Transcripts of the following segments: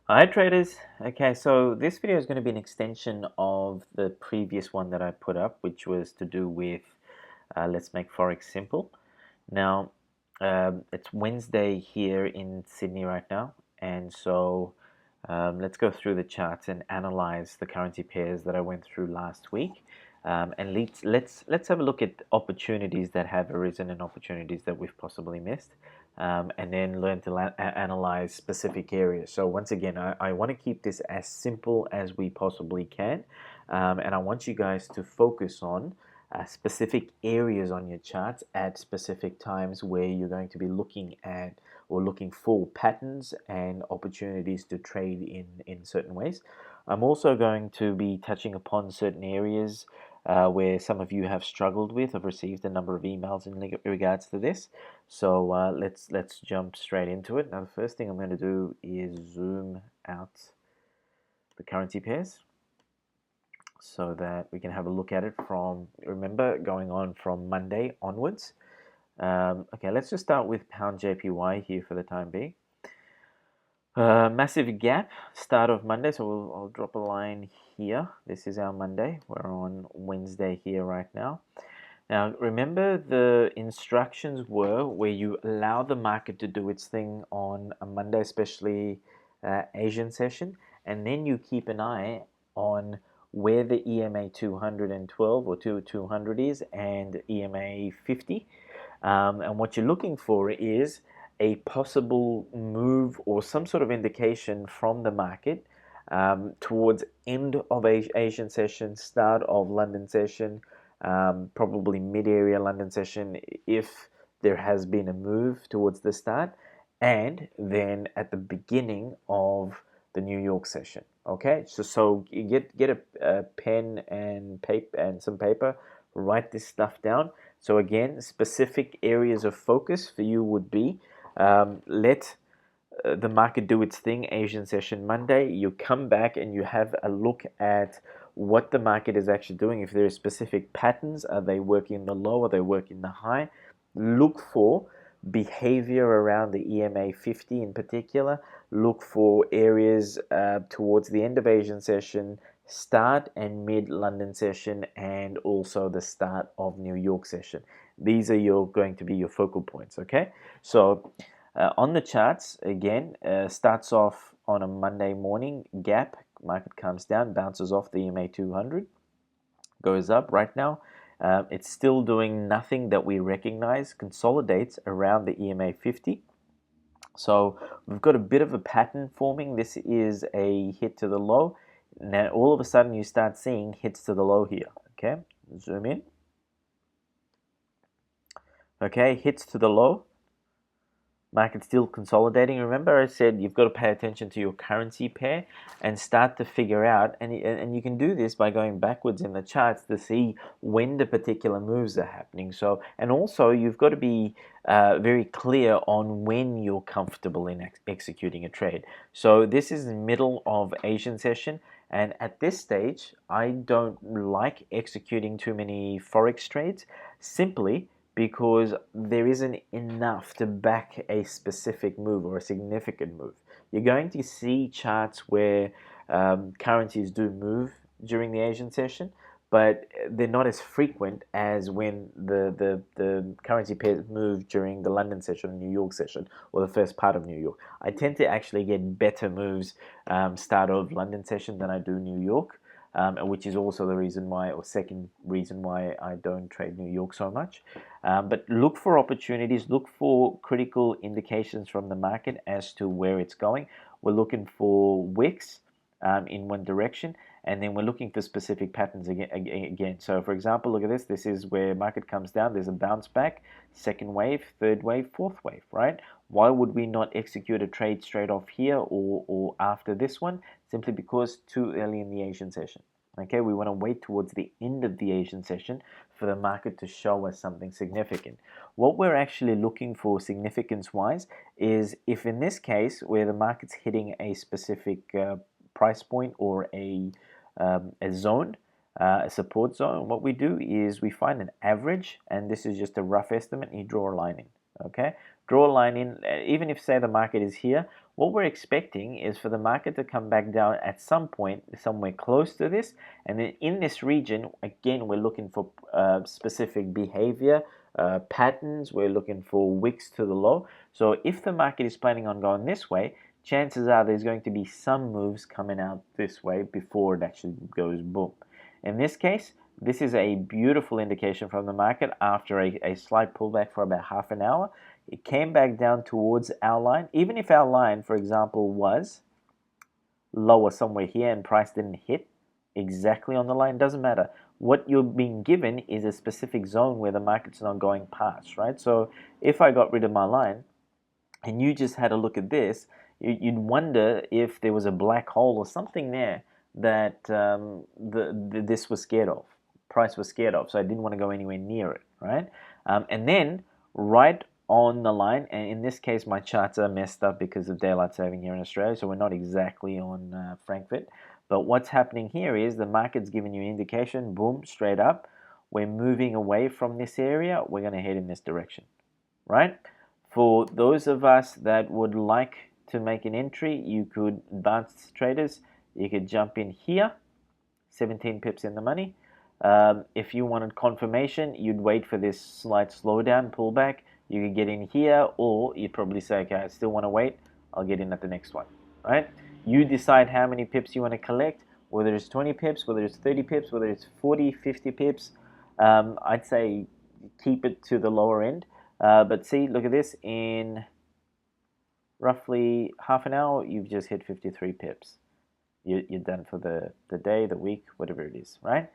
Hi traders. Okay, so this video is going to be an extension of the previous one that I put up, which was to do with let's make Forex simple. Now, it's Wednesday here in Sydney right now, and so let's go through the charts and analyze the currency pairs that I went through last week. And let's have a look at opportunities that have arisen and opportunities that we've possibly missed, and then learn to analyze specific areas. So once again, I want to keep this as simple as we possibly can, and I want you guys to focus on specific areas on your charts at specific times where you're going to be looking at or looking for patterns and opportunities to trade in certain ways. I'm also going to be touching upon certain areas where some of you have struggled with. I've received a number of emails in regards to this, so let's jump straight into it. Now, the first thing I'm going to do is zoom out the currency pairs so that we can have a look at it from, remember, going on from Monday onwards. Okay, let's just start with pound JPY here for the time being. Massive gap, start of Monday, so I'll drop a line here. This is our Monday. We're on Wednesday here right now. Now, remember the instructions were where you allow the market to do its thing on a Monday, especially Asian session, and then you keep an eye on where the EMA 212 or 200 is and EMA 50. And what you're looking for is a possible move or some sort of indication from the market towards end of Asian session, start of London session, probably mid-area London session if there has been a move towards the start, and then at the beginning of the New York session. Okay, so you get a pen and paper and some paper, write this stuff down. So again, specific areas of focus for you would be let the market do its thing, Asian session Monday. You come back and you have a look at what the market is actually doing. If there are specific patterns, are they working the low? Are they working the high? Look for behavior around the EMA 50 in particular. Look for areas towards the end of Asian session, start and mid London session, and also the start of New York session. These are going to be your focal points. Okay, so on the charts, again, starts off on a Monday morning, gap, market comes down, bounces off the EMA 200, goes up. Right now, it's still doing nothing that we recognize, consolidates around the EMA 50. So we've got a bit of a pattern forming. This is a hit to the low. Now, all of a sudden, you start seeing hits to the low here. Okay, zoom in. Okay, hits to the low. Market still consolidating. Remember I said you've got to pay attention to your currency pair and start to figure out, and you can do this by going backwards in the charts to see when the particular moves are happening. So, and also you've got to be very clear on when you're comfortable in executing a trade. So this is the middle of Asian session, and at this stage I don't like executing too many Forex trades simply because there isn't enough to back a specific move or a significant move. You're going to see charts where currencies do move during the Asian session, but they're not as frequent as when the currency pairs move during the London session, New York session, or the first part of New York. I tend to actually get better moves start of London session than I do New York. Which is also the reason why, or second reason why I don't trade New York so much. But look for opportunities, look for critical indications from the market as to where it's going. We're looking for wicks in one direction, and then we're looking for specific patterns again. So for example, look at this. This is where market comes down. There's a bounce back, second wave, third wave, fourth wave, right? Why would we not execute a trade straight off here or after this one? Simply because too early in the Asian session. Okay, we want to wait towards the end of the Asian session for the market to show us something significant. What we're actually looking for significance-wise is if in this case where the market's hitting a specific price point or a zone, a support zone, what we do is we find an average, and this is just a rough estimate, and you draw a line in. Okay, draw a line in, even if say the market is here, what we're expecting is for the market to come back down at some point, somewhere close to this, and then in this region, again, we're looking for specific behavior, patterns, we're looking for wicks to the low. So if the market is planning on going this way, chances are there's going to be some moves coming out this way before it actually goes boom. In this case, this is a beautiful indication from the market after a slight pullback for about half an hour. It came back down towards our line. Even if our line, for example, was lower somewhere here and price didn't hit exactly on the line, doesn't matter. What you're being given is a specific zone where the market's not going past, right? So if I got rid of my line and you just had a look at this, you'd wonder if there was a black hole or something there that this was scared of, price was scared of, so I didn't want to go anywhere near it, right? And then right on the line, and in this case my charts are messed up because of daylight saving here in Australia, so we're not exactly on Frankfurt, but what's happening here is the market's giving you an indication, boom, straight up, we're moving away from this area, we're going to head in this direction, right? For those of us that would like to make an entry, you could, advanced traders, you could jump in here, 17 pips in the money. If you wanted confirmation, you'd wait for this slight slowdown, pullback. You could get in here, or you'd probably say, okay, I still want to wait. I'll get in at the next one, right? You decide how many pips you want to collect, whether it's 20 pips, whether it's 30 pips, whether it's 40, 50 pips. I'd say keep it to the lower end. But see, look at this, in roughly half an hour, you've just hit 53 pips. You're done for the day, the week, whatever it is, right?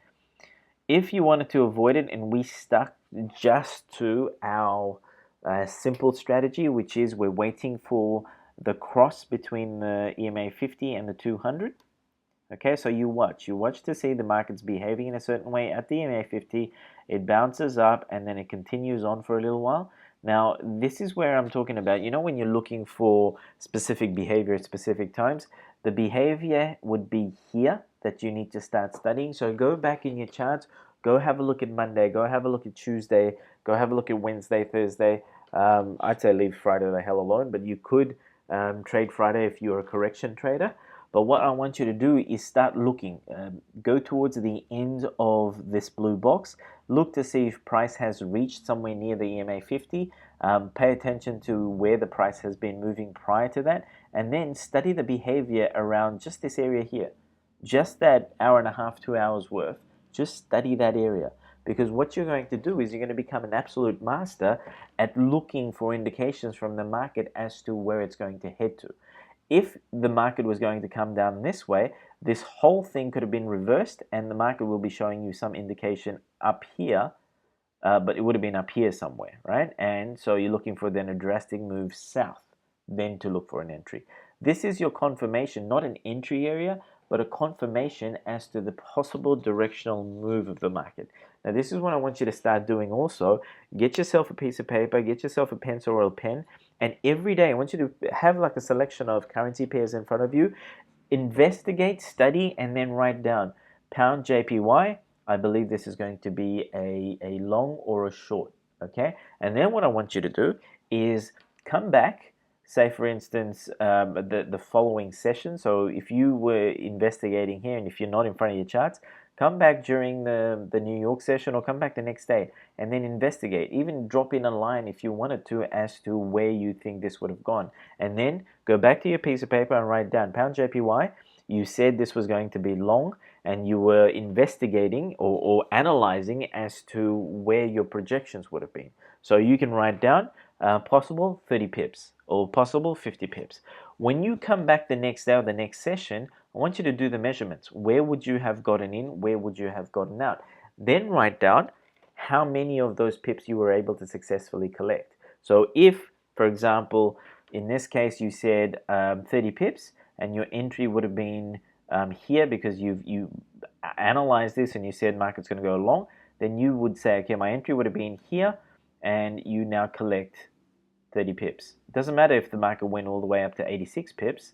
If you wanted to avoid it and we stuck just to our simple strategy, which is we're waiting for the cross between the EMA 50 and the 200. Okay, so you watch to see the market's behaving in a certain way at the EMA 50, it bounces up and then it continues on for a little while. Now, this is where I'm talking about, you know, when you're looking for specific behavior at specific times, the behavior would be here that you need to start studying. So go back in your charts, go have a look at Monday, go have a look at Tuesday, go have a look at Wednesday, Thursday. I'd say leave Friday the hell alone, but you could trade Friday if you're a correction trader. But what I want you to do is start looking. Go towards the end of this blue box. Look to see if price has reached somewhere near the EMA 50. Pay attention to where the price has been moving prior to that. And then study the behavior around just this area here. Just that hour and a half, 2 hours worth. Just study that area. Because what you're going to do is you're going to become an absolute master at looking for indications from the market as to where it's going to head to. If the market was going to come down this way, this whole thing could have been reversed and the market will be showing you some indication up here, but it would have been up here somewhere, right? And so you're looking for then a drastic move south, then to look for an entry. This is your confirmation, not an entry area, but a confirmation as to the possible directional move of the market. Now, this is what I want you to start doing also. Get yourself a piece of paper, get yourself a pencil or a pen, and every day I want you to have like a selection of currency pairs in front of you, investigate, study, and then write down pound JPY. I believe this is going to be a long or a short, okay? And then what I want you to do is come back, say for instance, the following session. So if you were investigating here and if you're not in front of your charts, come back during the New York session or come back the next day and then investigate. Even drop in a line if you wanted to as to where you think this would have gone. And then go back to your piece of paper and write down pound JPY. You said this was going to be long and you were investigating or analyzing as to where your projections would have been. So you can write down possible 30 pips or possible 50 pips. When you come back the next day or the next session, I want you to do the measurements. Where would you have gotten in? Where would you have gotten out? Then write down how many of those pips you were able to successfully collect. So if, for example, in this case you said 30 pips and your entry would have been here because you analyzed this and you said market's going to go long, then you would say, okay, my entry would have been here and you now collect 30 pips. It doesn't matter if the market went all the way up to 86 pips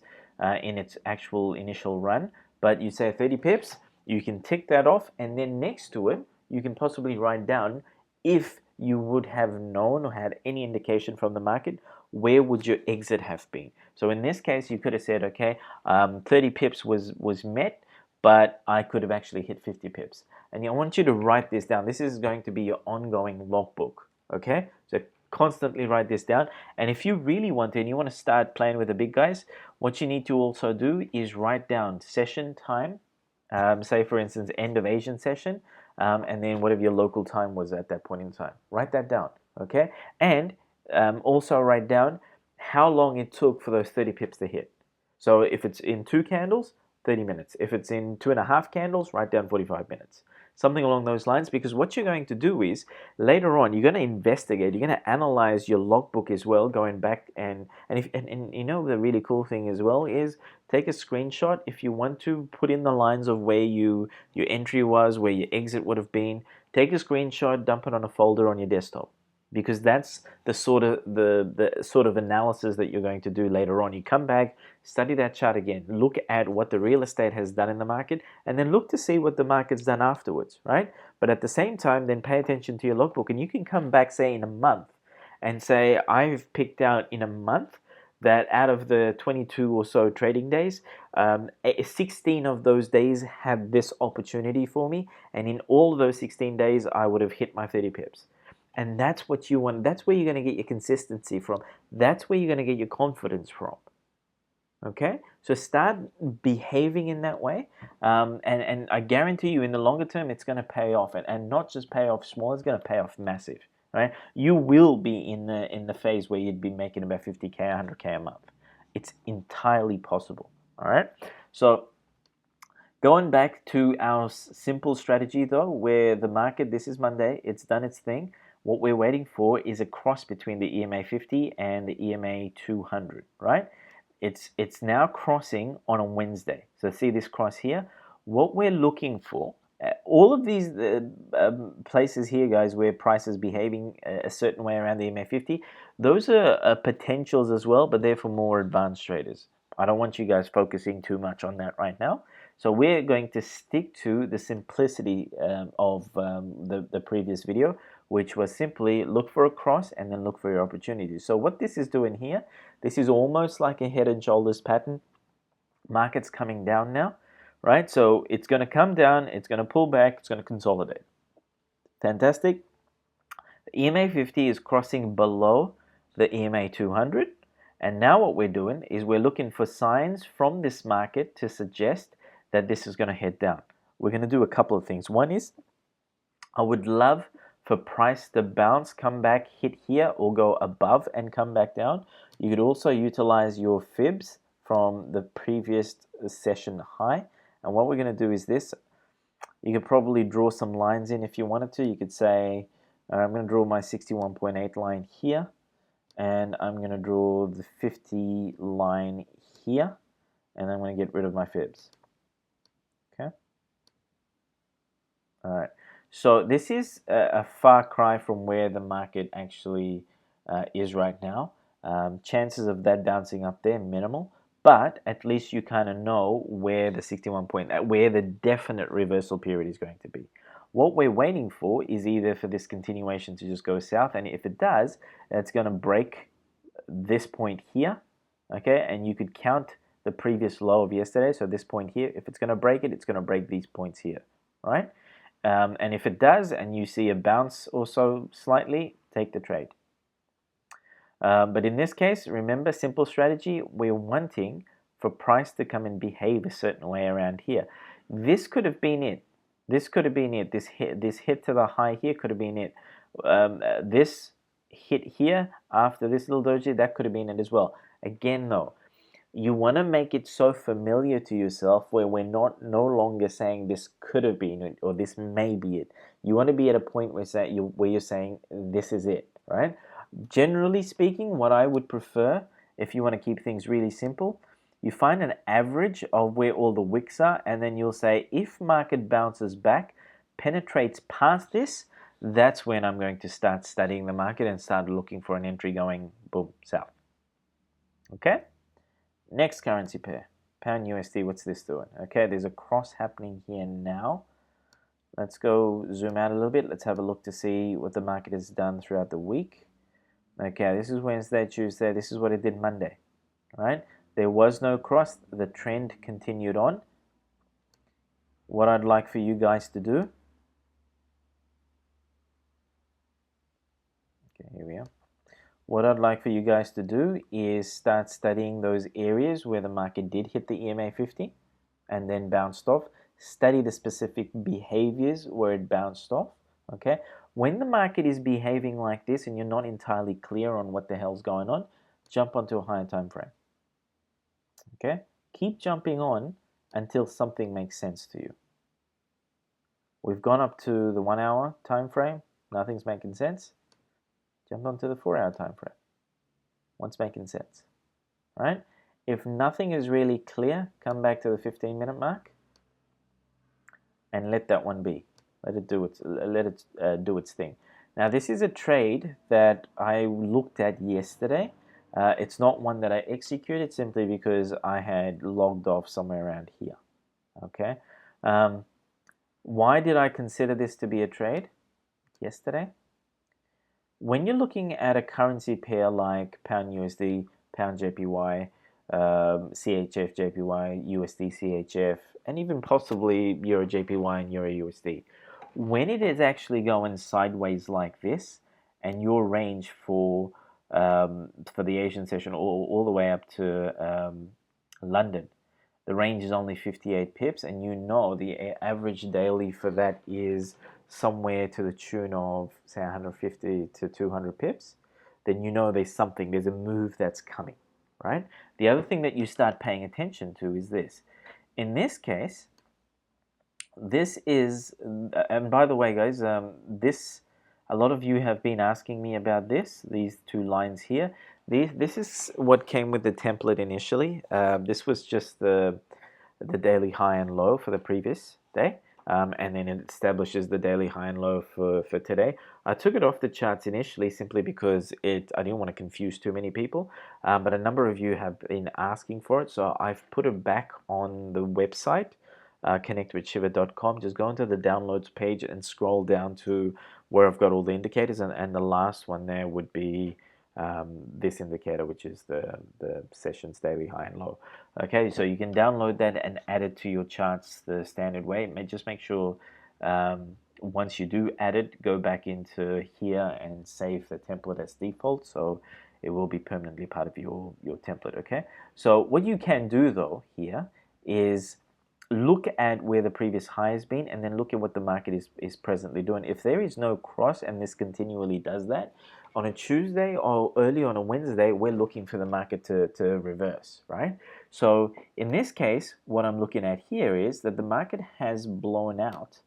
in its actual initial run, but you say 30 pips, you can tick that off, and then next to it, you can possibly write down if you would have known or had any indication from the market, where would your exit have been? So in this case, you could have said, okay, 30 pips was met, but I could have actually hit 50 pips. And I want you to write this down. This is going to be your ongoing logbook, okay? So constantly write this down. And if you really want to, and you want to start playing with the big guys, what you need to also do is write down session time, say for instance, end of Asian session, and then whatever your local time was at that point in time. Write that down, okay? And also write down how long it took for those 30 pips to hit. So if it's in 2 candles, 30 minutes. If it's in 2.5 candles, write down 45 minutes. Something along those lines, because what you're going to do is later on you're going to investigate, you're going to analyze your logbook as well, going back and you know, the really cool thing as well is take a screenshot if you want to, put in the lines of where your entry was, where your exit would have been. Take a screenshot, dump it on a folder on your desktop, because that's the sort of analysis that you're going to do later on. You come back, study that chart again, look at what the real estate has done in the market, and then look to see what the market's done afterwards, right? But at the same time, then pay attention to your logbook, and you can come back, say, in a month and say, I've picked out in a month that out of the 22 or so trading days, 16 of those days had this opportunity for me, and in all of those 16 days, I would have hit my 30 pips. And that's what you want. That's where you're going to get your consistency from. That's where you're going to get your confidence from. Okay? So start behaving in that way. And I guarantee you, in the longer term, it's going to pay off. And not just pay off small, it's going to pay off massive. Right? You will be in the phase where you'd be making about 50K, 100K a month. It's entirely possible. All right? So going back to our simple strategy, though, where the market, this is Monday, it's done its thing. What we're waiting for is a cross between the EMA 50 and the EMA 200, right? It's now crossing on a Wednesday. So see this cross here? What we're looking for, all of these places here, guys, where price is behaving a certain way around the EMA 50, those are potentials as well, but they're for more advanced traders. I don't want you guys focusing too much on that right now. So we're going to stick to the simplicity of the previous video, which was simply look for a cross and then look for your opportunities. So what this is doing here, this is almost like a head and shoulders pattern. Market's coming down now, right? So it's going to come down, it's going to pull back, it's going to consolidate. Fantastic. The EMA 50 is crossing below the EMA 200. And now what we're doing is we're looking for signs from this market to suggest that this is going to head down. We're going to do a couple of things. One is, I would love for price to bounce, come back, hit here, or go above and come back down. You could also utilize your fibs from the previous session high. And what we're going to do is this. You could probably draw some lines in if you wanted to. You could say, I'm going to draw my 61.8 line here, and I'm going to draw the 50 line here, and I'm going to get rid of my fibs. Okay. All right. So this is a far cry from where the market actually is right now. Chances of that bouncing up there minimal, but at least you kind of know where the 61 point, where the definite reversal period is going to be. What we're waiting for is either for this continuation to just go south, and if it does, it's going to break this point here, okay? And you could count the previous low of yesterday, so this point here. If it's going to break it, it's going to break these points here, right? And if it does, and you see a bounce also slightly, take the trade. But in this case, remember, simple strategy, we're wanting for price to come and behave a certain way around here. This could have been it. This could have been it. This hit to the high here could have been it. This hit here after this little doji, that could have been it as well. Again, though, you want to make it so familiar to yourself where we're no longer saying this could have been it or this may be it. You want to be at a point where you're saying this is it, right? Generally speaking, what I would prefer, if you want to keep things really simple, you find an average of where all the wicks are, and then you'll say if market bounces back, penetrates past this, that's when I'm going to start studying the market and start looking for an entry going boom south. Okay? Next currency pair, Pound USD, what's this doing? Okay, there's a cross happening here now. Let's go zoom out a little bit. Let's have a look to see what the market has done throughout the week. Okay, this is Wednesday, Tuesday. This is what it did Monday, right? There was no cross. The trend continued on. What I'd like for you guys to do. Okay, here we are. What I'd like for you guys to do is start studying those areas where the market did hit the EMA 50 and then bounced off. Study the specific behaviors where it bounced off. Okay, when the market is behaving like this and you're not entirely clear on what the hell's going on, jump onto a higher time frame. Okay, keep jumping on until something makes sense to you. We've gone up to the 1 hour time frame, nothing's making sense. Jump onto the 4 hour time frame. What's making sense, right? If nothing is really clear, come back to the 15-minute mark and let that one be. Let it do its thing. Now, this is a trade that I looked at yesterday. It's not one that I executed simply because I had logged off somewhere around here. Okay. Why did I consider this to be a trade yesterday? When you're looking at a currency pair like pound USD, pound JPY, CHF JPY, USD CHF, and even possibly Euro JPY and Euro USD, when it is actually going sideways like this, and your range for the Asian session all the way up to London, the range is only 58 pips, and you know the average daily for that is somewhere to the tune of, say, 150 to 200 pips, then you know there's a move that's coming, right? The other thing that you start paying attention to is this. In this case, this is, and by the way, guys, a lot of you have been asking me about these two lines here. This is what came with the template initially. This was just the daily high and low for the previous day. And then it establishes the daily high and low for today. I took it off the charts initially simply because I didn't want to confuse too many people, but a number of you have been asking for it, so I've put it back on the website, connectwithshiva.com. Just go into the downloads page and scroll down to where I've got all the indicators, and the last one there would be this indicator, which is the sessions daily high and low. Okay, so you can download that and add it to your charts the standard way. Just make sure once you do add it, go back into here and save the template as default, so it will be permanently part of your template. Okay, so what you can do though here is look at where the previous high has been and then look at what the market is presently doing. If there is no cross and this continually does that, on a Tuesday or early on a Wednesday, we're looking for the market to reverse, right? So in this case, what I'm looking at here is that the market has blown out.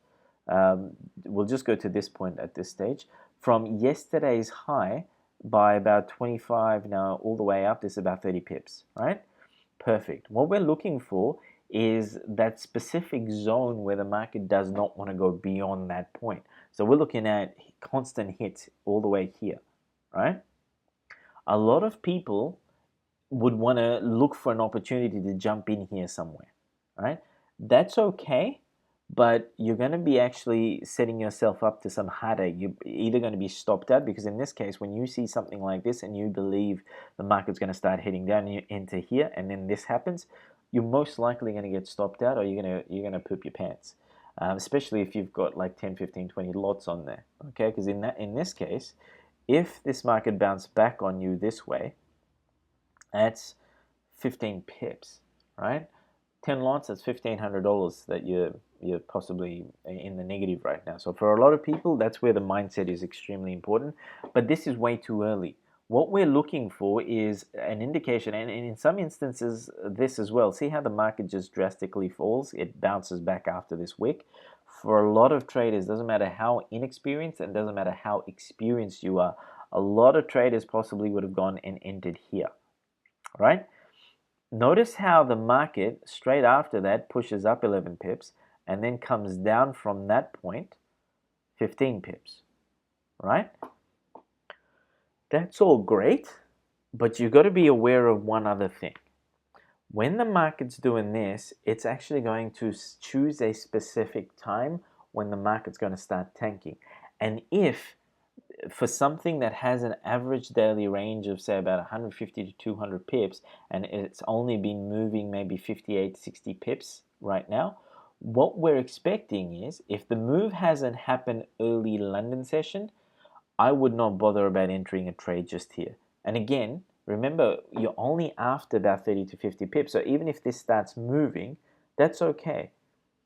We'll just go to this point at this stage. From yesterday's high by about 25 now all the way up, this is about 30 pips, right? Perfect. What we're looking for is that specific zone where the market does not want to go beyond that point. So we're looking at constant hits all the way here, right? A lot of people would want to look for an opportunity to jump in here somewhere, right? That's okay, but you're going to be actually setting yourself up to some headache. You're either going to be stopped out, because in this case, when you see something like this and you believe the market's going to start heading down and you enter here and then this happens, you're most likely going to get stopped out, or you're going to poop your pants, especially if you've got like 10, 15, 20 lots on there, okay? Because in this case, if this market bounced back on you this way, that's 15 pips, right? 10 lots, that's $1,500 that you're possibly in the negative right now. So for a lot of people, that's where the mindset is extremely important. But this is way too early. What we're looking for is an indication, and in some instances, this as well. See how the market just drastically falls? It bounces back after this wick. For a lot of traders, doesn't matter how inexperienced and doesn't matter how experienced you are, a lot of traders possibly would have gone and entered here, right? Notice how the market straight after that pushes up 11 pips and then comes down from that point 15 pips, right? That's all great, but you've got to be aware of one other thing. When the market's doing this, it's actually going to choose a specific time when the market's going to start tanking. And if for something that has an average daily range of say about 150 to 200 pips and it's only been moving maybe 58, 60 pips right now, what we're expecting is if the move hasn't happened early London session, I would not bother about entering a trade just here. And again, remember, you're only after about 30 to 50 pips. So even if this starts moving, that's okay,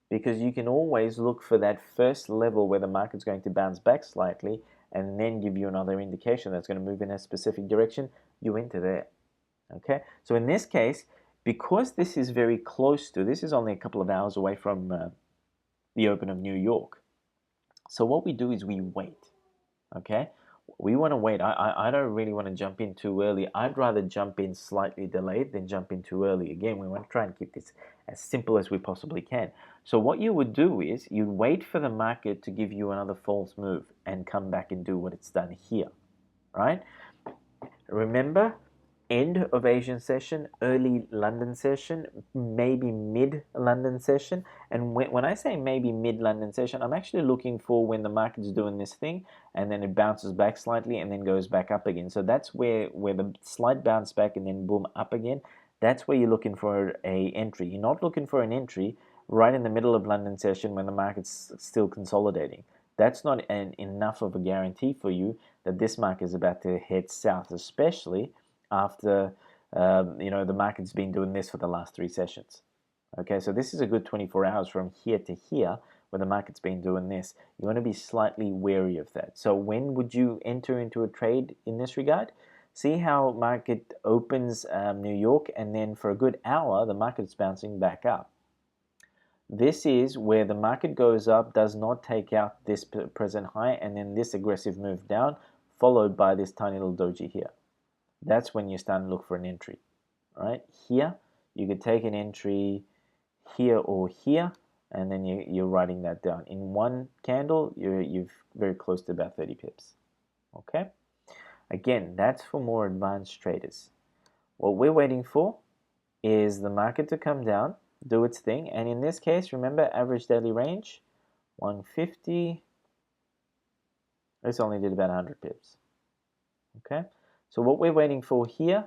because you can always look for that first level where the market's going to bounce back slightly and then give you another indication that's going to move in a specific direction. You enter there. Okay, so in this case, because this is very close to, this is only a couple of hours away from the open of New York. So what we do is we wait. Okay, we want to wait. I don't really want to jump in too early. I'd rather jump in slightly delayed than jump in too early. Again, we want to try and keep this as simple as we possibly can. So what you would do is you'd wait for the market to give you another false move and come back and do what it's done here, right? Remember, end of Asian session, early London session, maybe mid London session. And when I say maybe mid London session, I'm actually looking for when the market's doing this thing and then it bounces back slightly and then goes back up again. So that's where the slight bounce back and then boom up again. That's where you're looking for a entry. You're not looking for an entry right in the middle of London session when the market's still consolidating. That's not enough of a guarantee for you that this market is about to head south, especially after the market's been doing this for the last 3 sessions. Okay, so this is a good 24 hours from here to here where the market's been doing this. You want to be slightly wary of that. So when would you enter into a trade in this regard? See how market opens New York, and then for a good hour the market's bouncing back up. This is where the market goes up, does not take out this present high, and then this aggressive move down, followed by this tiny little doji here. That's when you start to look for an entry, right? Here, you could take an entry here or here, and then you're writing that down. In one candle, you're very close to about 30 pips, okay? Again, that's for more advanced traders. What we're waiting for is the market to come down, do its thing, and in this case, remember, average daily range, 150, this only did about 100 pips, okay? So what we're waiting for here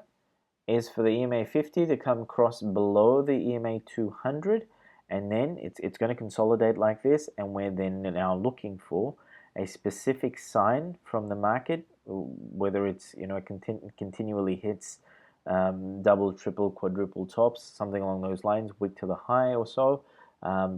is for the EMA 50 to come across below the EMA 200, and then it's going to consolidate like this, and we're then now looking for a specific sign from the market, whether it's continually hits double, triple, quadruple tops, something along those lines, wick to the high or so,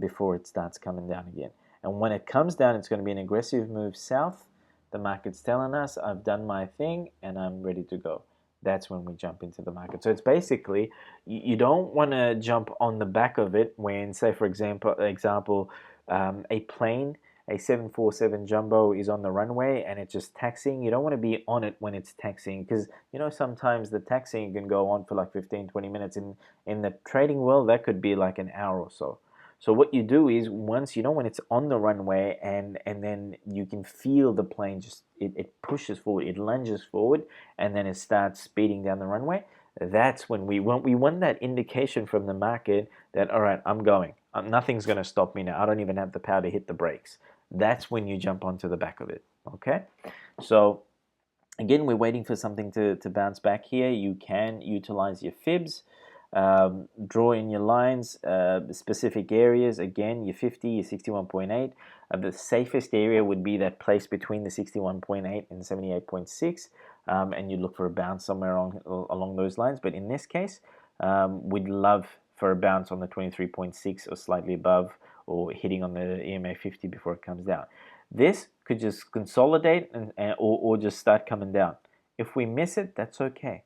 before it starts coming down again. And when it comes down, it's going to be an aggressive move south. The market's telling us, I've done my thing and I'm ready to go. That's when we jump into the market. So it's basically, you don't want to jump on the back of it when, say, for example, a plane, a 747 jumbo is on the runway and it's just taxiing. You don't want to be on it when it's taxiing, because sometimes the taxiing can go on for like 15-20 minutes. In the trading world, that could be like an hour or so. So what you do is, once when it's on the runway and then you can feel the plane just it pushes forward, it lunges forward, and then it starts speeding down the runway, that's when we want that indication from the market that, all right, I'm going. Nothing's going to stop me now. I don't even have the power to hit the brakes. That's when you jump onto the back of it, okay? So again, we're waiting for something to bounce back here. You can utilize your fibs. Draw in your lines, specific areas, again, your 50, your 61.8. The safest area would be that place between the 61.8 and 78.6, and you look for a bounce somewhere along those lines. But in this case, we'd love for a bounce on the 23.6 or slightly above, or hitting on the EMA 50 before it comes down. This could just consolidate or just start coming down. If we miss it, that's okay.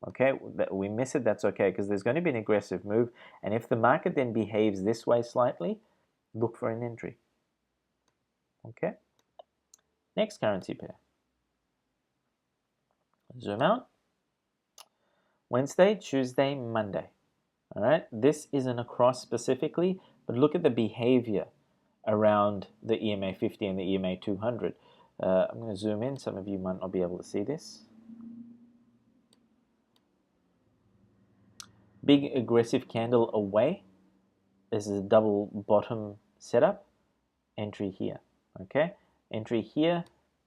Okay, we miss it, that's okay, because there's going to be an aggressive move, and if the market then behaves this way slightly, look for an entry. Okay, next currency pair. Zoom out. Wednesday, Tuesday, Monday. All right, this isn't across specifically, but look at the behavior around the EMA 50 and the EMA 200. I'm going to zoom in. Some of you might not be able to see this. Big aggressive candle away. This is a double bottom setup, entry here. Okay, entry here.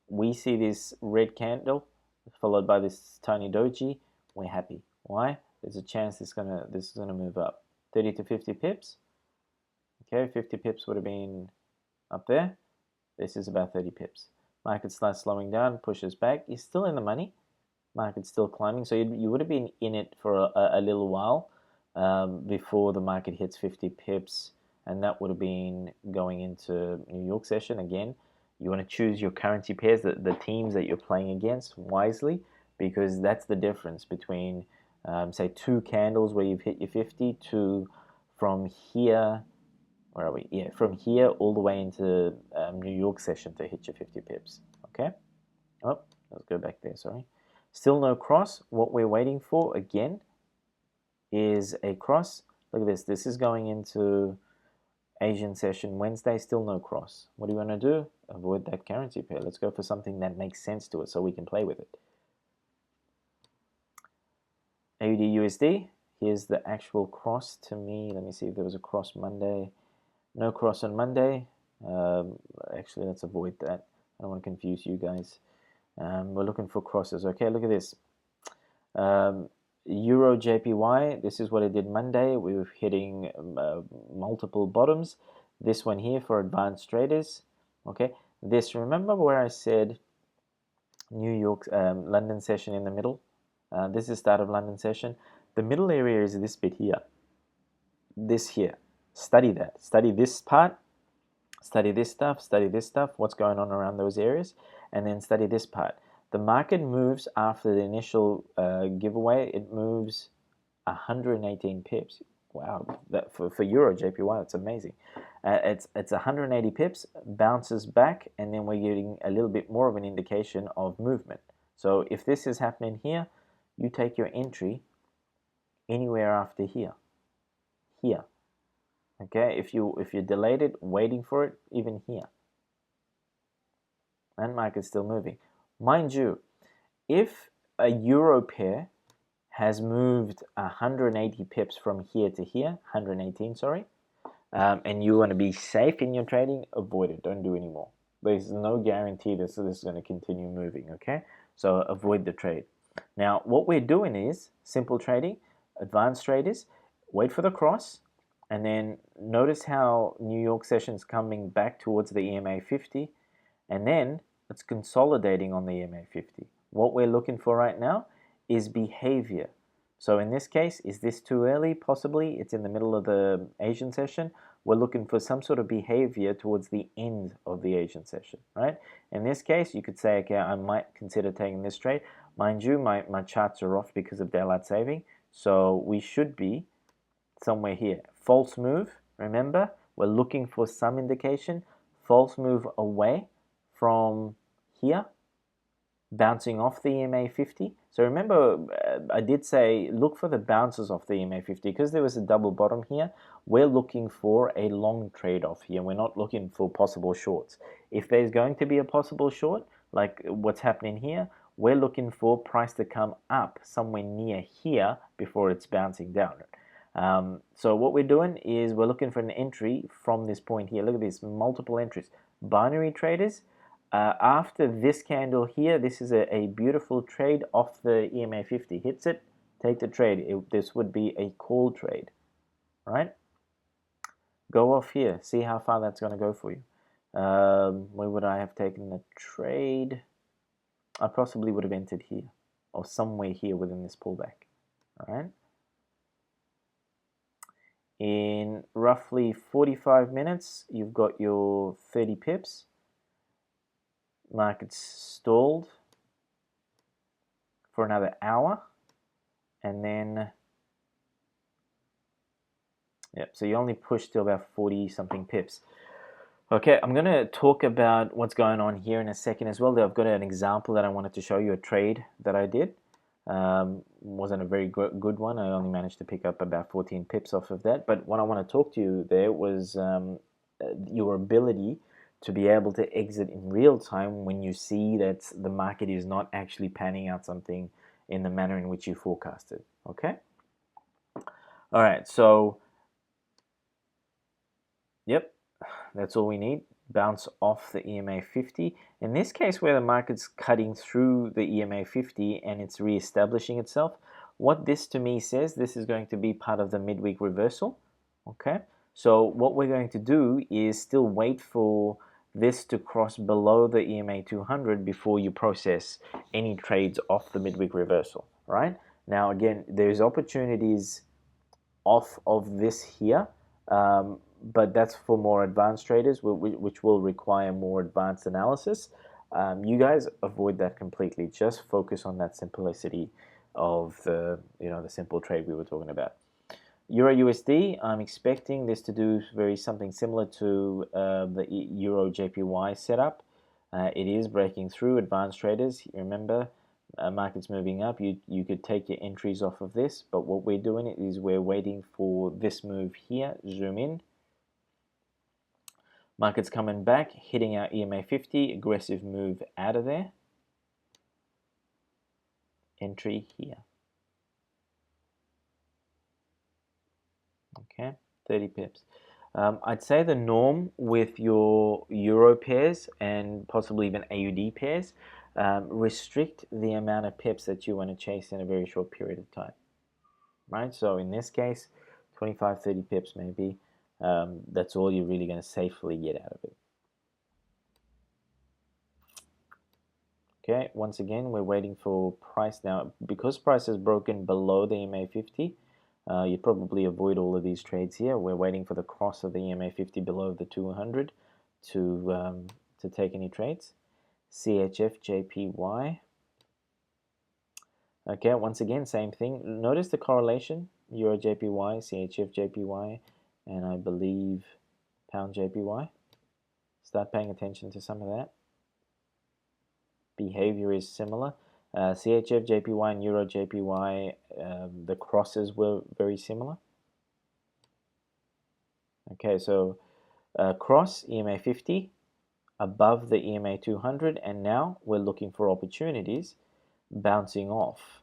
We see this red candle followed by this tiny doji. We're happy. Why? There's a chance this is gonna move up 30 to 50 pips. Okay, 50 pips would have been up there. This is about 30 pips. Market starts slowing down, pushes back. You're still in the money. Market's still climbing, so you would have been in it for a little while before the market hits 50 pips, and that would have been going into New York session. Again, you want to choose your currency pairs, the teams that you're playing against wisely, because that's the difference between say 2 candles where you've hit your 50 to from here, where are we? Yeah, from here all the way into New York session to hit your 50 pips. Okay. Oh, let's go back there. Sorry. Still no cross. What we're waiting for again is a cross. Look at this. This is going into Asian session Wednesday. Still no cross. What do you want to do? Avoid that currency pair. Let's go for something that makes sense to it so we can play with it. AUD USD. Here's the actual cross to me. Let me see if there was a cross Monday. No cross on Monday. Actually, let's avoid that. I don't want to confuse you guys. We're looking for crosses. Okay, look at this. Euro JPY, this is what it did Monday. We were hitting multiple bottoms. This one here for advanced traders. Okay, this, remember where I said New York, London session in the middle? This is start of London session. The middle area is this bit here. This here. Study that. Study this part. Study this stuff, what's going on around those areas, and then study this part. The market moves after the initial giveaway. It moves 118 pips. Wow, that for Euro JPY, that's amazing. It's 180 pips, bounces back, and then we're getting a little bit more of an indication of movement. So if this is happening here, you take your entry anywhere after here. Here. Okay, if you're delayed it, waiting for it, even here. And market's still moving. Mind you, if a euro pair has moved 180 pips from here to here, 118, sorry, and you want to be safe in your trading, avoid it. Don't do any more. There's no guarantee this is going to continue moving, okay? So avoid the trade. Now, what we're doing is simple trading, advanced traders, wait for the cross, and then notice how New York session's coming back towards the EMA 50, and then it's consolidating on the EMA 50. What we're looking for right now is behavior. So in this case, is this too early? Possibly. It's in the middle of the Asian session. We're looking for some sort of behavior towards the end of the Asian session, right? In this case, you could say, okay, I might consider taking this trade. Mind you, my charts are off because of daylight saving, so we should be somewhere here. False move, remember, we're looking for some indication. False move away from here, bouncing off the EMA 50. So remember, I did say look for the bounces off the EMA 50 because there was a double bottom here. We're looking for a long trade-off here. We're not looking for possible shorts. If there's going to be a possible short, like what's happening here, we're looking for price to come up somewhere near here before it's bouncing down. So what we're doing is we're looking for an entry from this point here. Look at this, multiple entries. Binary traders, after this candle here, this is a beautiful trade off the EMA 50. Hits it, take the trade. This would be a call trade, right? Go off here. See how far that's going to go for you. Where would I have taken the trade? I possibly would have entered here or somewhere here within this pullback, all right? In roughly 45 minutes, you've got your 30 pips. Market's stalled for another hour, and then so you only push to about 40 something pips. Okay, I'm going to talk about what's going on here in a second as well. I've got an example that I wanted to show you, a trade that I did. Wasn't a very good one. I only managed to pick up about 14 pips off of that. But what I want to talk to you there was your ability to be able to exit in real time when you see that the market is not actually panning out something in the manner in which you forecasted. Okay? All right, so, yep, that's all we need. bounce off the EMA 50. In this case, where the market's cutting through the EMA 50 and it's re-establishing itself, what this to me says, this is going to be part of the midweek reversal. Okay, so what we're going to do is still wait for this to cross below the EMA 200 before you process any trades off the midweek reversal, right? Now, again, there's opportunities off of this here, but that's for more advanced traders, which will require more advanced analysis. You guys avoid that completely. Just focus on that simplicity of the simple trade we were talking about. Euro USD, I'm expecting this to do something similar to the Euro JPY setup. It is breaking through. Advanced traders, remember, market's moving up. You could take your entries off of this, but what we're doing is we're waiting for this move here. Zoom in. Market's coming back, hitting our EMA 50. Aggressive move out of there. Entry here. Okay, 30 pips. I'd say the norm with your Euro pairs and possibly even AUD pairs, restrict the amount of pips that you want to chase in a very short period of time, right? So in this case, 25, 30 pips maybe. That's all you're really going to safely get out of it. Okay, once again, we're waiting for price now. Because price has broken below the EMA 50, you probably avoid all of these trades here. We're waiting for the cross of the EMA 50 below the 200 to take any trades. CHF JPY. Okay, once again, same thing. Notice the correlation, Euro JPY, CHF JPY, and I believe Pound JPY. Start paying attention to some of that. Behavior is similar. CHF JPY and Euro JPY, the crosses were very similar. Okay, so cross EMA 50 above the EMA 200, and now we're looking for opportunities bouncing off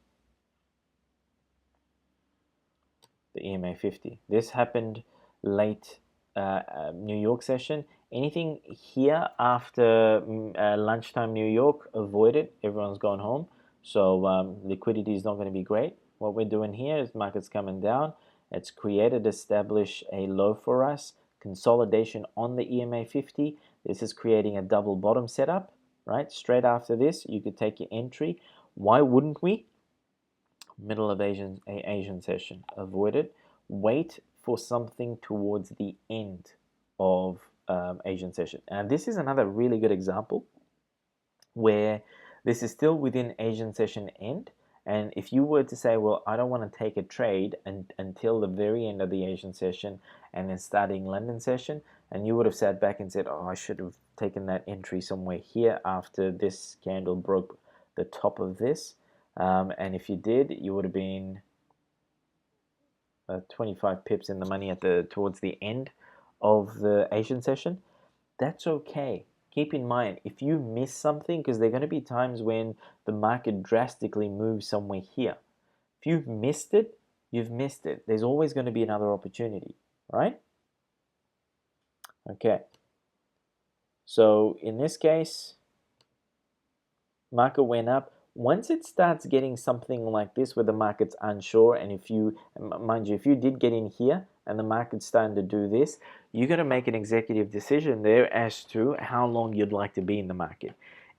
the EMA 50. This happened late New York session. Anything here after lunchtime New York, avoid it. Everyone's gone home, so liquidity is not going to be great. What we're doing here is market's coming down. It's established a low for us. Consolidation on the EMA 50. This is creating a double bottom setup, right? Straight after this, you could take your entry. Why wouldn't we? Middle of Asian session. Avoid it. Wait for something towards the end of Asian session. And this is another really good example where this is still within Asian session end. And if you were to say, well, I don't want to take a trade until the very end of the Asian session and then starting London session, and you would have sat back and said, oh, I should have taken that entry somewhere here after this candle broke the top of this. And if you did, you would have been 25 pips in the money towards the end of the Asian session. That's okay. Keep in mind, if you miss something, because there are going to be times when the market drastically moves somewhere here. If you've missed it, you've missed it. There's always going to be another opportunity, right? Okay. So in this case, market went up. Once it starts getting something like this where the market's unsure, and if you, mind you, if you did get in here and the market's starting to do this, you're going to make an executive decision there as to how long you'd like to be in the market.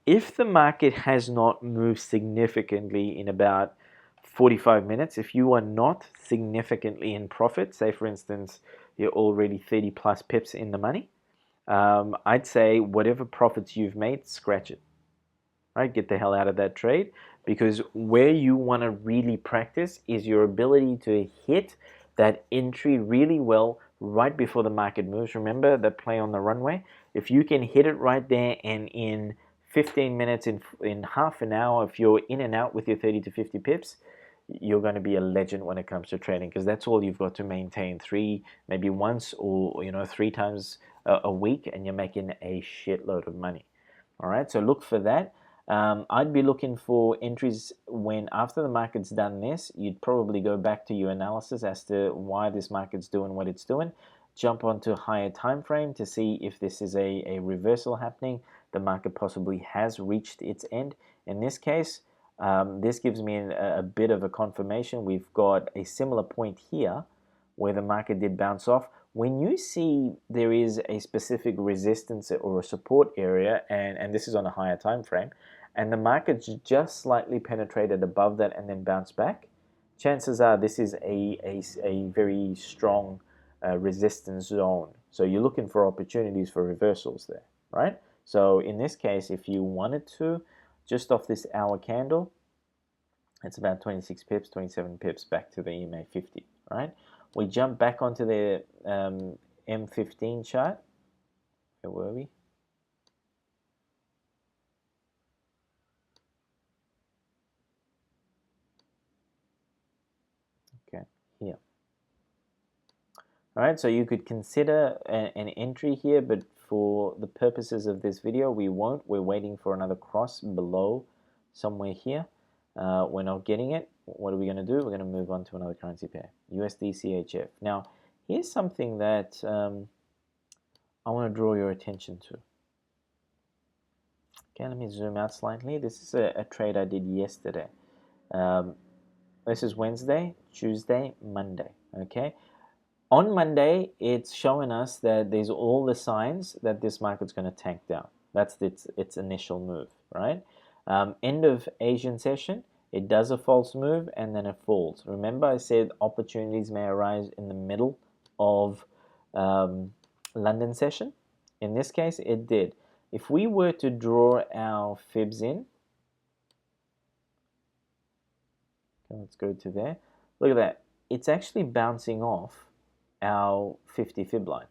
If the market has not moved significantly in about 45 minutes, if you are not significantly in profit, say for instance, you're already 30 plus pips in the money, I'd say whatever profits you've made, scratch it. Right, get the hell out of that trade, because where you want to really practice is your ability to hit that entry really well right before the market moves. Remember that play on the runway? If you can hit it right there, and in 15 minutes, in half an hour, if you're in and out with your 30 to 50 pips, you're going to be a legend when it comes to trading, because that's all you've got to maintain maybe once or 3 times a week, and you're making a shitload of money. All right, so look for that. I'd be looking for entries when after the market's done this, you'd probably go back to your analysis as to why this market's doing what it's doing. jump onto a higher time frame to see if this is a reversal happening. The market possibly has reached its end. In this case, this gives me a bit of a confirmation. We've got a similar point here where the market did bounce off. When you see there is a specific resistance or a support area, and this is on a higher time frame, and the market just slightly penetrated above that and then bounced back, chances are this is a very strong resistance zone. So you're looking for opportunities for reversals there, right? So in this case, if you wanted to, just off this hour candle, it's about 26 pips, 27 pips back to the EMA 50, right? We jump back onto the M15 chart. Where were we? Okay, here. All right, so you could consider an entry here, but for the purposes of this video, we won't. We're waiting for another cross below somewhere here. We're not getting it. What are we going to do? We're going to move on to another currency pair, USDCHF. Now, here's something that I want to draw your attention to. Okay, let me zoom out slightly. This is a trade I did yesterday. This is Wednesday, Tuesday, Monday. Okay. On Monday, it's showing us that there's all the signs that this market's going to tank down. That's its initial move, right? End of Asian session, it does a false move and then it falls. Remember I said opportunities may arise in the middle of London session? In this case, it did. If we were to draw our fibs in, okay, let's go to there. Look at that. It's actually bouncing off our 50 fib line.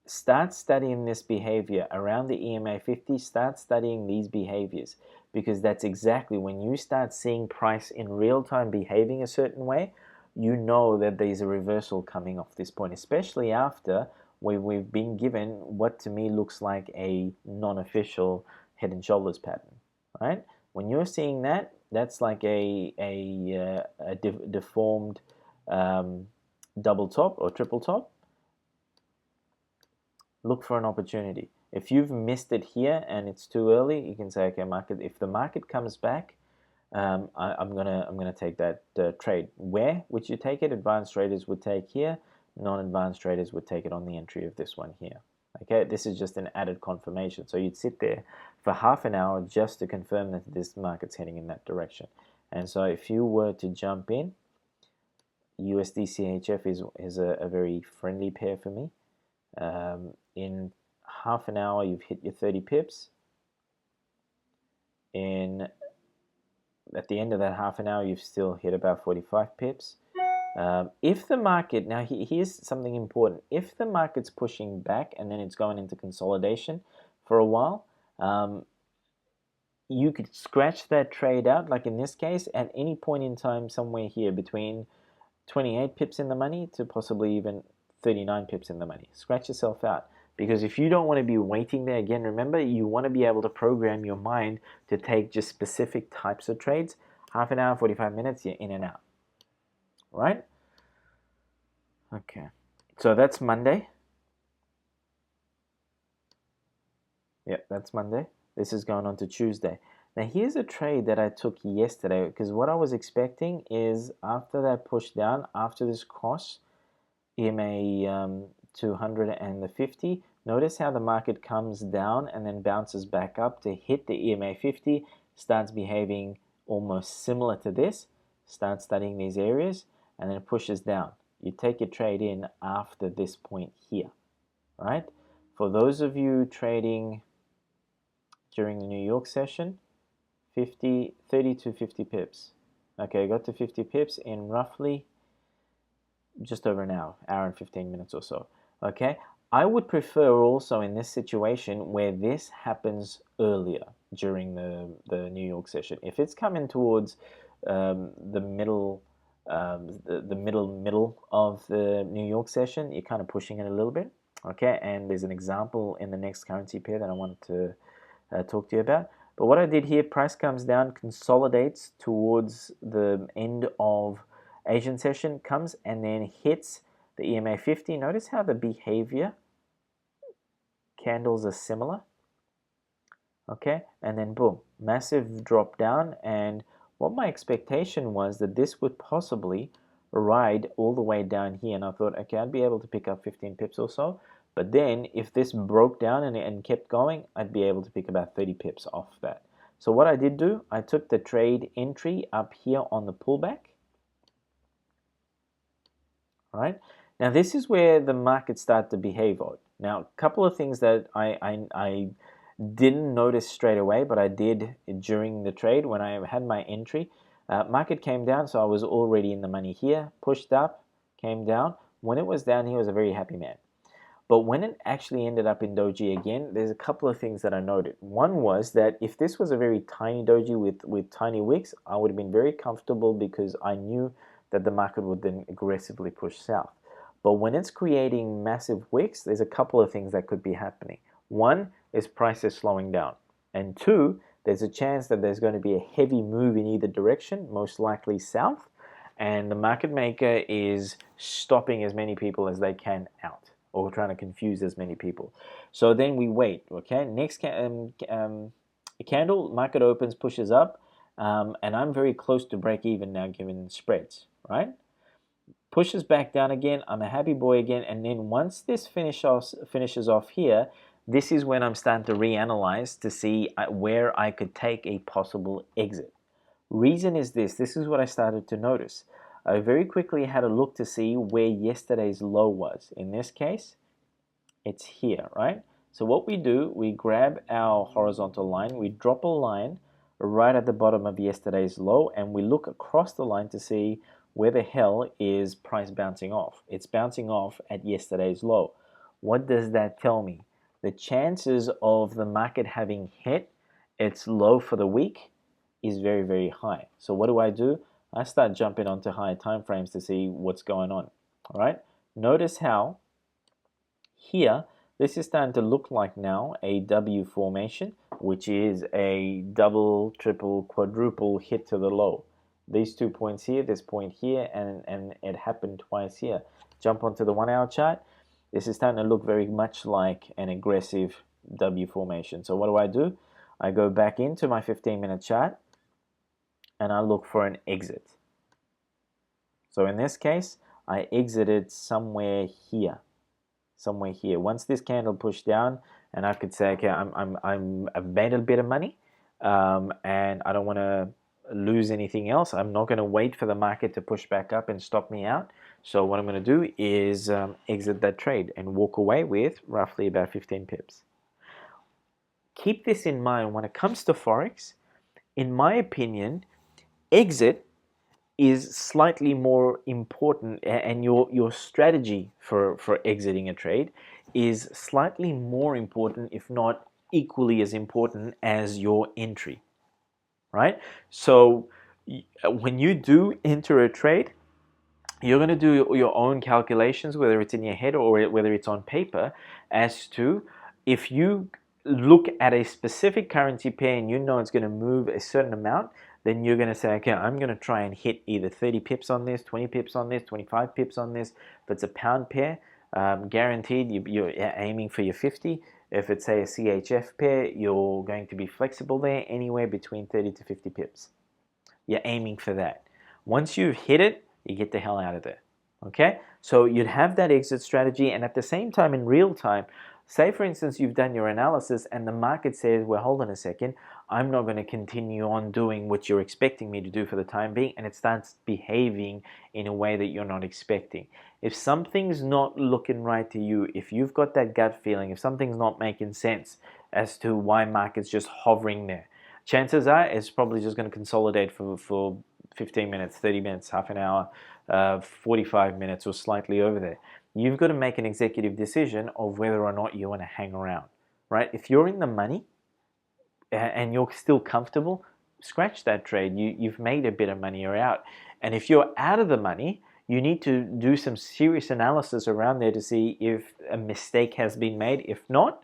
Start studying this behavior around the EMA 50. Start studying these behaviors, because that's exactly when you start seeing price in real time behaving a certain way, you know that there's a reversal coming off this point, especially after we've been given what to me looks like a non-official head and shoulders pattern, right? When you're seeing that, that's like a deformed double top or triple top. Look for an opportunity. If you've missed it here and it's too early, you can say, okay, market. If the market comes back, I'm gonna take that trade. Where would you take it? Advanced traders would take here. Non-advanced traders would take it on the entry of this one here. Okay, this is just an added confirmation. So you'd sit there for half an hour just to confirm that this market's heading in that direction. And so if you were to jump in, USDCHF is a very friendly pair for me. In half an hour, you've hit your 30 pips. At the end of that half an hour, you've still hit about 45 pips. If the market, now here's something important. If the market's pushing back and then it's going into consolidation for a while, you could scratch that trade out, like in this case, at any point in time somewhere here between 28 pips in the money to possibly even 39 pips in the money. Scratch yourself out. Because if you don't want to be waiting there, again, remember, you want to be able to program your mind to take just specific types of trades. Half an hour, 45 minutes, you're in and out. Right? Okay. So that's Monday. Yep, that's Monday. This is going on to Tuesday. Now here's a trade that I took yesterday, because what I was expecting is after that push down, after this cross, EMA 200 and the 50, notice how the market comes down and then bounces back up to hit the EMA 50, starts behaving almost similar to this, start studying these areas, and then it pushes down. You take your trade in after this point here, right? For those of you trading during the New York session, 30 to 50 pips. Okay, got to 50 pips in roughly just over an hour and 15 minutes or so. Okay, I would prefer also in this situation where this happens earlier during the New York session. If it's coming towards the middle middle of the New York session, you're kind of pushing it a little bit. Okay, and there's an example in the next currency pair that I wanted to talk to you about. But what I did here, price comes down, consolidates towards the end of Asian session, comes and then hits the EMA 50. Notice how the behavior candles are similar. Okay, and then boom, massive drop down. And what my expectation was that this would possibly ride all the way down here, and I thought, okay, I'd be able to pick up 15 pips or so. But then if this broke down and kept going, I'd be able to pick about 30 pips off that. So what I did do, I took the trade entry up here on the pullback. All right, now this is where the market started to behave odd. Now, a couple of things that I didn't notice straight away, but I did during the trade when I had my entry. Market came down, so I was already in the money here, pushed up, came down. When it was down here, I was a very happy man. But when it actually ended up in doji again, there's a couple of things that I noted. One was that if this was a very tiny doji with tiny wicks, I would have been very comfortable because I knew that the market would then aggressively push south. But when it's creating massive wicks, there's a couple of things that could be happening. One is prices slowing down. And two, there's a chance that there's going to be a heavy move in either direction, most likely south, and the market maker is stopping as many people as they can out, or trying to confuse as many people. So then we wait, okay? Next candle, market opens, pushes up, and I'm very close to break even now given spreads, right? Pushes back down again, I'm a happy boy again, and then once this finishes off here, this is when I'm starting to reanalyze to see where I could take a possible exit. Reason is this is what I started to notice. I very quickly had a look to see where yesterday's low was. In this case, it's here, right? So what we do, we grab our horizontal line, we drop a line right at the bottom of yesterday's low, and we look across the line to see where the hell is price bouncing off. It's bouncing off at yesterday's low. What does that tell me? The chances of the market having hit its low for the week is very, very high. So what do? I start jumping onto higher time frames to see what's going on. All right. Notice how here this is starting to look like now a W formation, which is a double, triple, quadruple hit to the low. These 2 points here, this point here, and it happened twice here. Jump onto the 1 hour chart. This is starting to look very much like an aggressive W formation. So what do? I go back into my 15-minute chart and I look for an exit. So in this case, I exited somewhere here. Once this candle pushed down, and I could say, okay, I've made a bit of money, and I don't want to lose anything else. I'm not going to wait for the market to push back up and stop me out. So what I'm going to do is exit that trade and walk away with roughly about 15 pips. Keep this in mind when it comes to Forex. In my opinion, exit is slightly more important, and your strategy for exiting a trade is slightly more important, if not equally as important as your entry, right? So when you do enter a trade, you're going to do your own calculations, whether it's in your head or whether it's on paper, as to if you look at a specific currency pair and you know it's going to move a certain amount, then you're going to say, okay, I'm going to try and hit either 30 pips on this, 20 pips on this, 25 pips on this. If it's a pound pair, guaranteed you're aiming for your 50. If it's, say, a CHF pair, you're going to be flexible there, anywhere between 30 to 50 pips. You're aiming for that. Once you've hit it, you get the hell out of there. Okay? So you'd have that exit strategy, and at the same time, in real time, say for instance you've done your analysis and the market says, well, hold on a second, I'm not going to continue on doing what you're expecting me to do for the time being, and it starts behaving in a way that you're not expecting. If something's not looking right to you, if you've got that gut feeling, if something's not making sense as to why market's just hovering there, chances are it's probably just going to consolidate for 15 minutes, 30 minutes, half an hour, 45 minutes or slightly over there. You've got to make an executive decision of whether or not you want to hang around, right? If you're in the money and you're still comfortable, scratch that trade. You've made a bit of money, you're out. And if you're out of the money, you need to do some serious analysis around there to see if a mistake has been made. If not,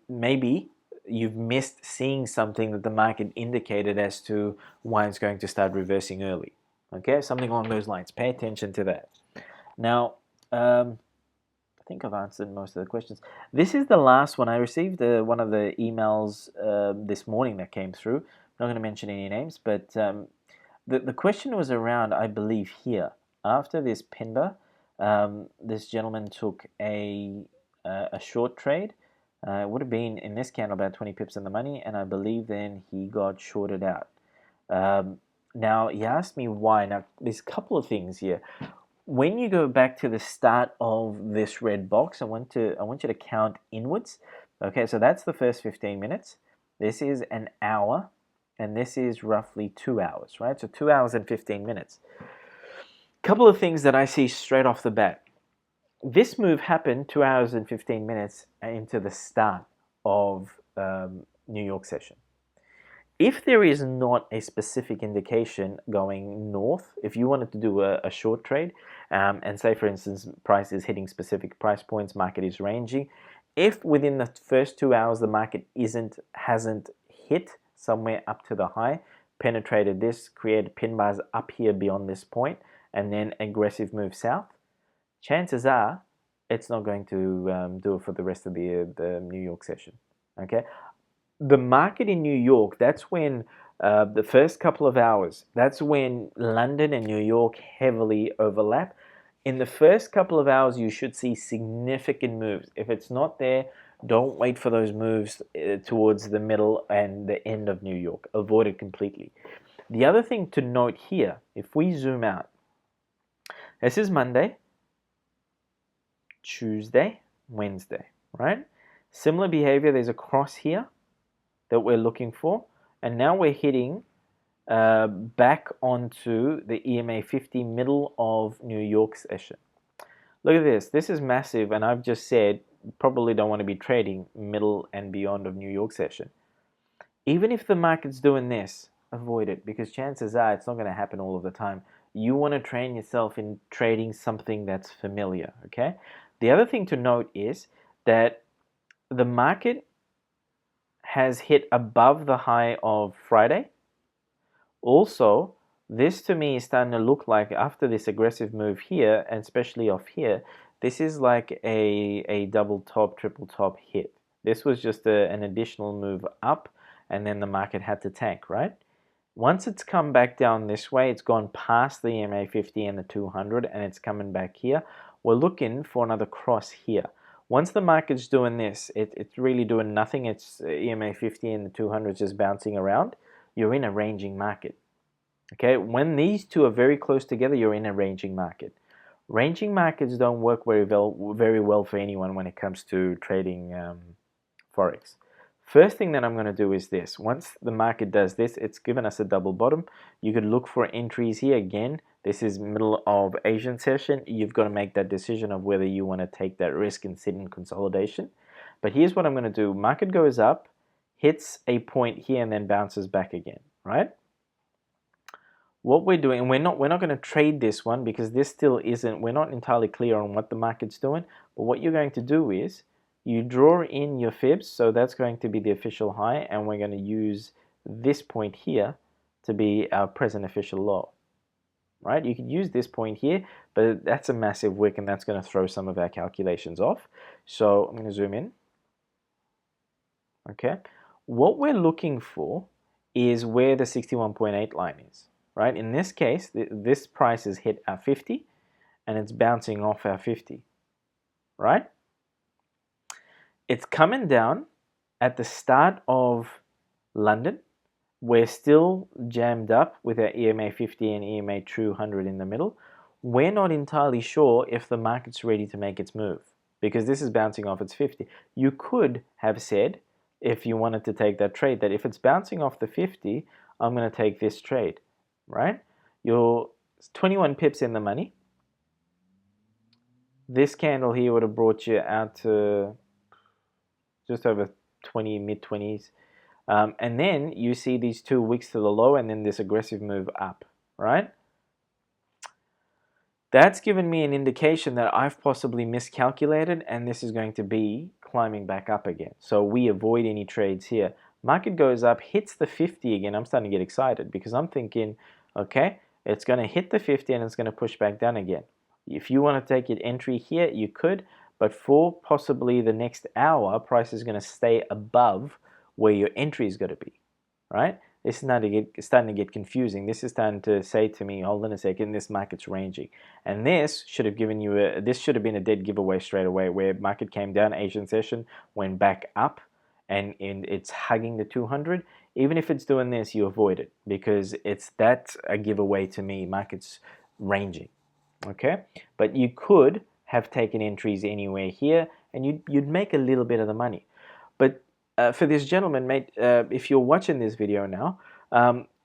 maybe you've missed seeing something that the market indicated as to why it's going to start reversing early. Okay, something along those lines. Pay attention to that. Now, I think I've answered most of the questions. This is the last one. I received one of the emails this morning that came through. I'm not going to mention any names, but the question was around, I believe, here. After this Pinba, this gentleman took a short trade. It would have been, in this candle, about 20 pips in the money, and I believe then he got shorted out. Now, he asked me why. Now, there's a couple of things here. When you go back to the start of this red box, I want you to count inwards. Okay, so that's the first 15 minutes. This is an hour, and this is roughly 2 hours, right? So 2 hours and 15 minutes. Couple of things that I see straight off the bat. This move happened 2 hours and 15 minutes into the start of New York session. If there is not a specific indication going north, if you wanted to do a short trade, and say for instance price is hitting specific price points, market is ranging, if within the first 2 hours the market hasn't hit somewhere up to the high, penetrated this, created pin bars up here beyond this point, and then aggressive move south, chances are it's not going to do it for the rest of the New York session. Okay. The market in New York, that's when the first couple of hours, that's when London and New York heavily overlap. In the first couple of hours, you should see significant moves. If it's not there, don't wait for those moves towards the middle and the end of New York. Avoid it completely. The other thing to note here, if we zoom out, this is Monday, Tuesday, Wednesday, right? Similar behavior, there's a cross here that we're looking for, and now we're hitting back onto the EMA 50 middle of New York session. Look at this. This is massive, and I've just said probably don't want to be trading middle and beyond of New York session. Even if the market's doing this, avoid it, because chances are it's not going to happen all of the time. You want to train yourself in trading something that's familiar, okay? The other thing to note is that the market has hit above the high of Friday. Also, this to me is starting to look like, after this aggressive move here, and especially off here, this is like a double top, triple top hit. This was just an additional move up, and then the market had to tank, right? Once it's come back down this way, it's gone past the EMA 50 and the 200, and it's coming back here. We're looking for another cross here. Once the market's doing this, it's really doing nothing. It's EMA 50 and the 200 just bouncing around. You're in a ranging market. Okay, when these two are very close together, you're in a ranging market. Ranging markets don't work very well for anyone when it comes to trading Forex. First thing that I'm going to do is this. Once the market does this, it's given us a double bottom. You could look for entries here again. This is middle of Asian session. You've got to make that decision of whether you want to take that risk and sit in consolidation. But here's what I'm going to do. Market goes up, hits a point here, and then bounces back again, right? What we're doing, and we're not going to trade this one because this still isn't, we're not entirely clear on what the market's doing. But what you're going to do is you draw in your fibs, so that's going to be the official high, and we're going to use this point here to be our present official low. Right? You could use this point here, but that's a massive wick, and that's going to throw some of our calculations off. So I'm going to zoom in. Okay. What we're looking for is where the 61.8 line is. Right? In this case, this price is hit our 50, and it's bouncing off our 50. Right? It's coming down at the start of London. We're still jammed up with our EMA 50 and EMA 200 in the middle. We're not entirely sure if the market's ready to make its move because this is bouncing off its 50. You could have said, if you wanted to take that trade, that if it's bouncing off the 50, I'm going to take this trade, right? You're 21 pips in the money. This candle here would have brought you out to just over 20, mid-20s. And then you see these 2 wicks to the low and then this aggressive move up, right? That's given me an indication that I've possibly miscalculated and this is going to be climbing back up again. So we avoid any trades here. Market goes up, hits the 50 again. I'm starting to get excited because I'm thinking, okay, it's going to hit the 50 and it's going to push back down again. If you want to take your entry here, you could, but for possibly the next hour, price is going to stay above where your entry is going to be, right? This is starting to get confusing. This is starting to say to me, hold on a second, this market's ranging. And this should have given you this should have been a dead giveaway straight away, where market came down, Asian session, went back up, and it's hugging the 200. Even if it's doing this, you avoid it, because that's a giveaway to me. Market's ranging. Okay, but you could have taken entries anywhere here, and you'd make a little bit of the money. But for this gentleman, mate, if you're watching this video now,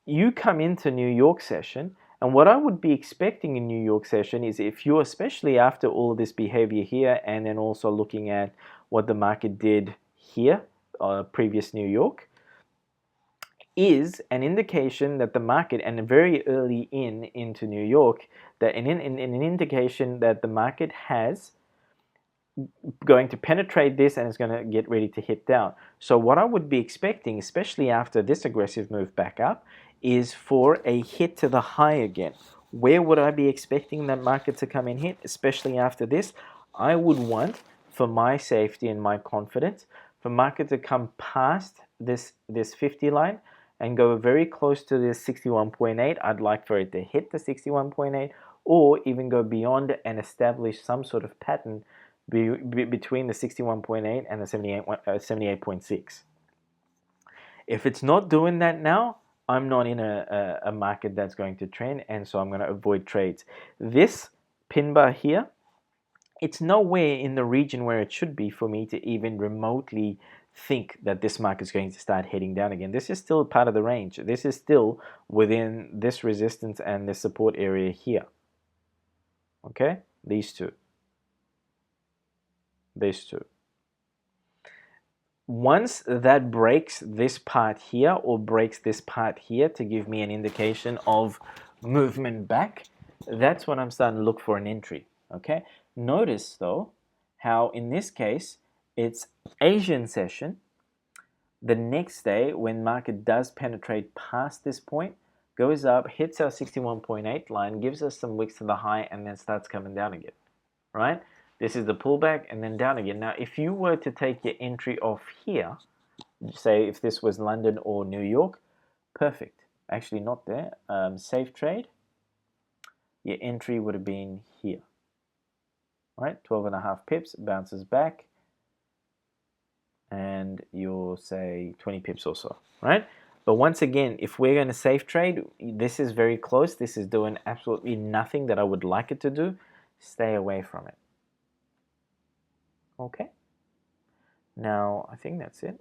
you come into New York session, and what I would be expecting in New York session is, if you're, especially after all of this behavior here, and then also looking at what the market did here, previous New York, is an indication that the market, and very early into New York, that an indication that the market has going to penetrate this and is going to get ready to hit down. So what I would be expecting, especially after this aggressive move back up, is for a hit to the high again. Where would I be expecting that market to come and hit, especially after this? I would want, for my safety and my confidence, for market to come past this 50 line and go very close to this 61.8. I'd like for it to hit the 61.8, or even go beyond and establish some sort of pattern between the 61.8 and the 78.6. If it's not doing that now, I'm not in a market that's going to trend, and so I'm going to avoid trades. This pin bar here, it's nowhere in the region where it should be for me to even remotely think that this market is going to start heading down again. This is still part of the range. This is still within this resistance and this support area here. Okay, these two. Once that breaks this part here, or breaks this part here to give me an indication of movement back, that's when I'm starting to look for an entry. Okay, notice though how in this case it's Asian session. The next day, when market does penetrate past this point, goes up, hits our 61.8 line, gives us some wicks to the high, and then starts coming down again, right? This is the pullback and then down again. Now, if you were to take your entry off here, say if this was London or New York, perfect. Actually, not there. Safe trade. Your entry would have been here, right? 12.5 pips, bounces back, and you'll say 20 pips or so, right? But once again, if we're going to safe trade, this is very close. This is doing absolutely nothing that I would like it to do. Stay away from it. Okay. Now, I think that's it.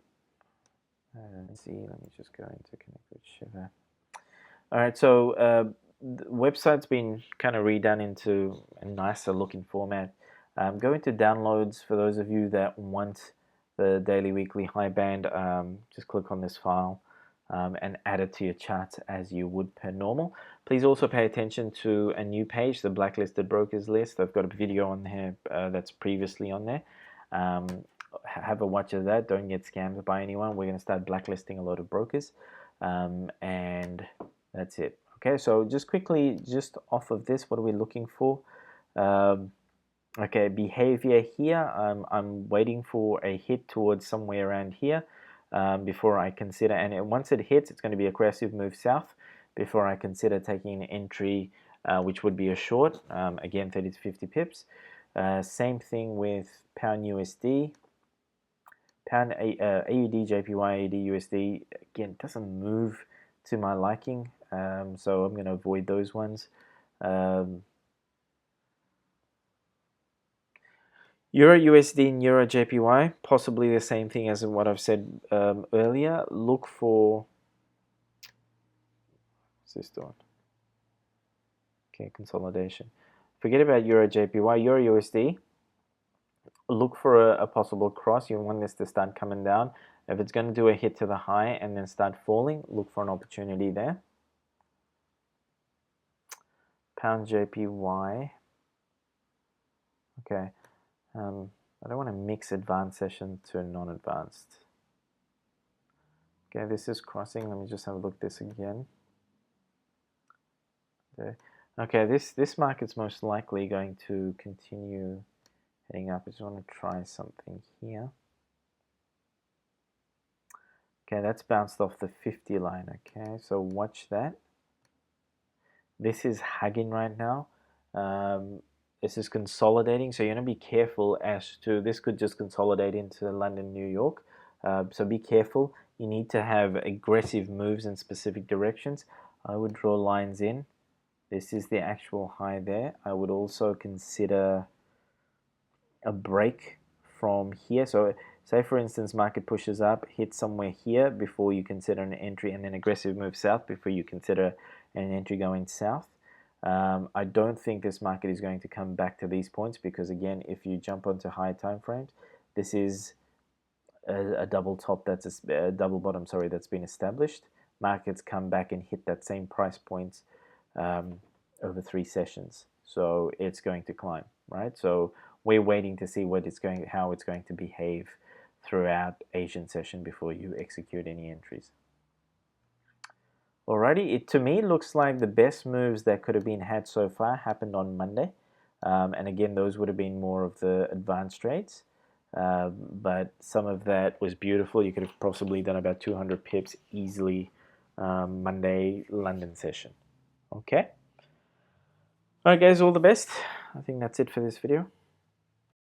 Let's see, let me just go into connect with Shiva. All right, so the website's been kind of redone into a nicer looking format. Go into downloads for those of you that want the daily, weekly, high band. Just click on this file and add it to your charts as you would per normal. Please also pay attention to a new page, the Blacklisted Brokers list. I've got a video on here that's previously on there. Have a watch of that. Don't get scammed by anyone. We're going to start blacklisting a lot of brokers, and that's it. Okay, so just quickly, just off of this, what are we looking for? Okay, behavior here. I'm waiting for a hit towards somewhere around here before I consider, and once it hits, it's going to be aggressive move south before I consider taking an entry, which would be a short, again 30 to 50 pips. Same thing with pound USD. Pound AUD, JPY, AUD, USD, again, doesn't move to my liking, so I'm going to avoid those ones. Euro USD and Euro JPY, possibly the same thing as what I've said earlier. Look for, what's this doing? Okay, consolidation. Forget about Euro JPY, Euro USD. Look for a possible cross. You want this to start coming down. If it's going to do a hit to the high and then start falling, look for an opportunity there. Pound JPY. Okay. I don't want to mix advanced session to non-advanced. Okay, this is crossing. Let me just have a look at this again. Okay. Okay, this market's most likely going to continue heading up. I just want to try something here. Okay, that's bounced off the 50 line. Okay, so watch that. This is hugging right now. This is consolidating, so you're going to be careful as to, this could just consolidate into London, New York. So be careful. You need to have aggressive moves in specific directions. I would draw lines in. This is the actual high there. I would also consider a break from here. So say for instance market pushes up, hits somewhere here before you consider an entry, and then aggressive move south before you consider an entry going south. I don't think this market is going to come back to these points, because again, if you jump onto higher time frames, this is a double top, that's a double bottom, sorry, that's been established. Markets come back and hit that same price points over 3 sessions, so it's going to climb, right? So we're waiting to see how it's going to behave throughout Asian session before you execute any entries. Alrighty, it to me looks like the best moves that could have been had so far happened on Monday, and again, those would have been more of the advanced trades. But some of that was beautiful. You could have possibly done about 200 pips easily Monday London session. Okay. Alright guys, all the best. I think that's it for this video.